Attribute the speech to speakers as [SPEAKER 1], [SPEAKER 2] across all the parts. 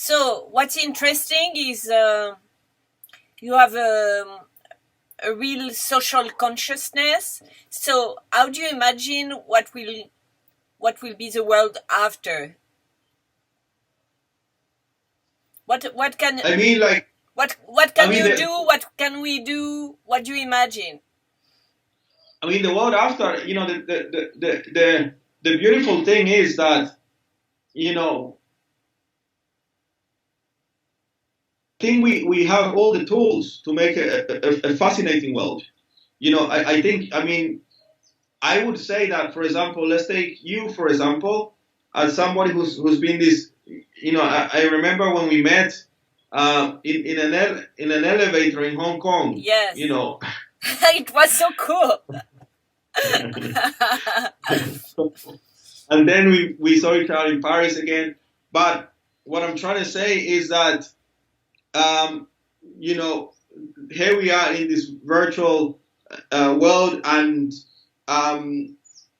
[SPEAKER 1] So what's interesting is you have a real social consciousness. So how do you imagine what will be the world after? What can
[SPEAKER 2] I mean, like,
[SPEAKER 1] what
[SPEAKER 2] I
[SPEAKER 1] can
[SPEAKER 2] mean,
[SPEAKER 1] you do? What can we do? What do you imagine?
[SPEAKER 2] the world after, the beautiful thing is that, I think we have all the tools to make a fascinating world. I think, I would say that, for example, let's take you, for example, as somebody who's been this, I remember when we met in an elevator in Hong Kong.
[SPEAKER 1] Yes. It was so cool.
[SPEAKER 2] And then we saw each other in Paris again. But what I'm trying to say is that, here we are in this virtual world, and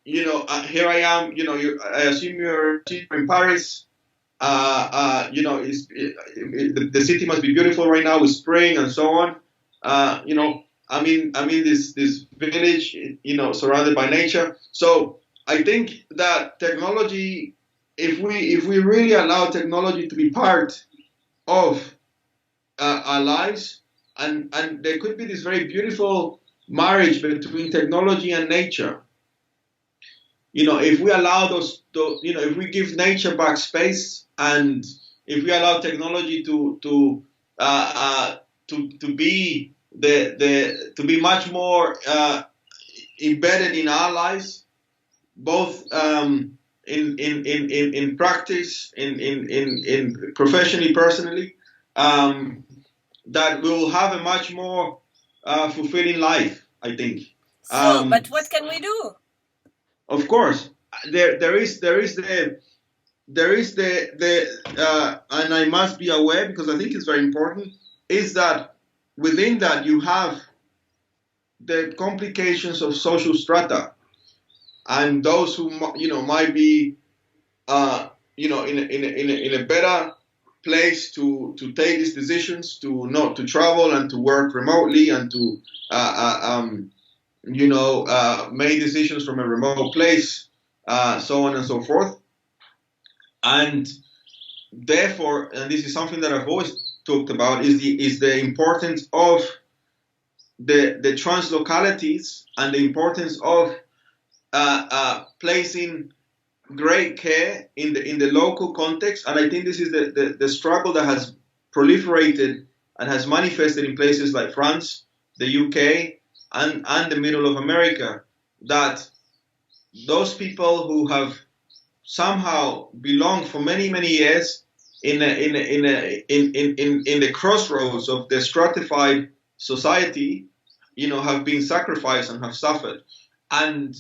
[SPEAKER 2] here I am. I assume you're in Paris. The city must be beautiful right now with spring and so on. I'm in this village, surrounded by nature. So I think that technology, if we really allow technology to be part of our lives, and there could be this very beautiful marriage between technology and nature. If we allow if we give nature back space, and if we allow technology to be to be much more embedded in our lives, both in practice, in professionally, personally, that we will have a much more fulfilling life, I think.
[SPEAKER 1] So, but what can we do?
[SPEAKER 2] Of course, there is and I must be aware, because I think it's very important, is that within that you have the complications of social strata, and those who might be in a better place to take these decisions, to not to travel and to work remotely, and to make decisions from a remote place, so on and so forth. And therefore, and this is something that I've always talked about, is the importance of the translocalities, and the importance of placing great care in the local context. And I think this is the struggle that has proliferated and has manifested in places like France, the UK, and the middle of America, that those people who have somehow belonged for many, many years in the crossroads of the stratified society, have been sacrificed and have suffered. And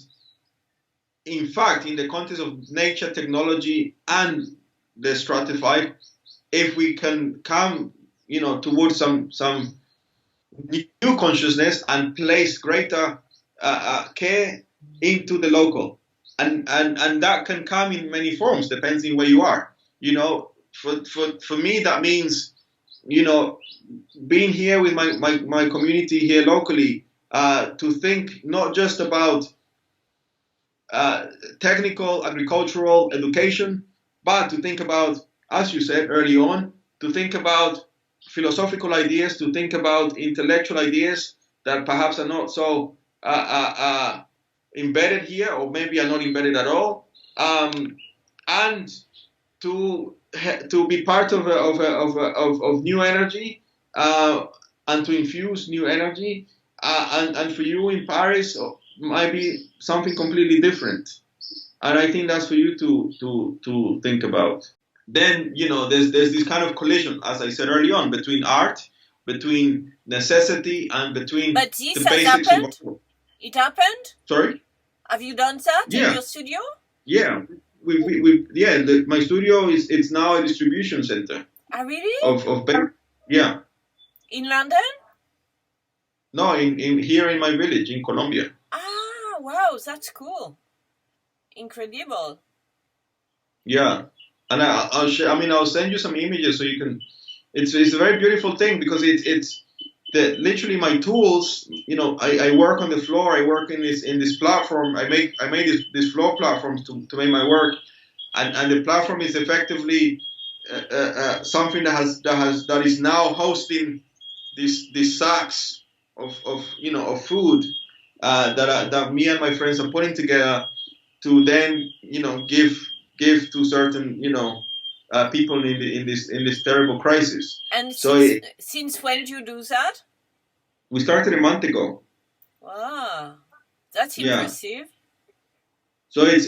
[SPEAKER 2] in fact, in the context of nature, technology, and the stratified, if we can come, towards some new consciousness and place greater care into the local, and that can come in many forms, depending where you are. For me, that means, being here with my community here locally, to think not just about technical agricultural education, but to think about, as you said early on, to think about philosophical ideas, to think about intellectual ideas that perhaps are not so embedded here, or maybe are not embedded at all, and to be part of new energy, and to infuse new energy, and for you in Paris might be something completely different, and I think that's for you to think about. Then there's this kind of collision, as I said early on, between art, between necessity, and between
[SPEAKER 1] but this
[SPEAKER 2] the basics
[SPEAKER 1] happened?
[SPEAKER 2] of.
[SPEAKER 1] It happened?
[SPEAKER 2] Sorry?
[SPEAKER 1] Have you done that in your studio?
[SPEAKER 2] Yeah, my studio it's now a distribution center.
[SPEAKER 1] Ah, really?
[SPEAKER 2] Yeah.
[SPEAKER 1] In London?
[SPEAKER 2] No, in here in my village in Colombia.
[SPEAKER 1] Ah, wow, that's cool. Incredible.
[SPEAKER 2] Yeah. And I'll share, I mean, I'll send you some images so you can. It's a very beautiful thing because it's the literally my tools. You know, I work on the floor. I work in this platform. I made this floor platform to make my work, and the platform is effectively something that is now hosting these sacks of of food that me and my friends are putting together to then give to certain people in this terrible crisis.
[SPEAKER 1] And
[SPEAKER 2] So
[SPEAKER 1] since when do you do that?
[SPEAKER 2] we started a month ago.
[SPEAKER 1] Wow, that's
[SPEAKER 2] Yeah.
[SPEAKER 1] impressive.
[SPEAKER 2] So it's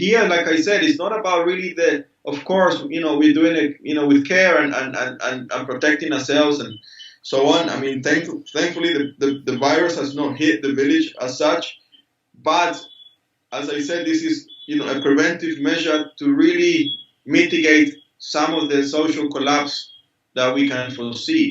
[SPEAKER 2] here, like I said, it's not about really the. Of course, we're doing it, with care and protecting ourselves and so on. I mean, thankfully, the virus has not hit the village as such, but as I said, this is a preventive measure to really mitigate some of the social collapse that we can foresee.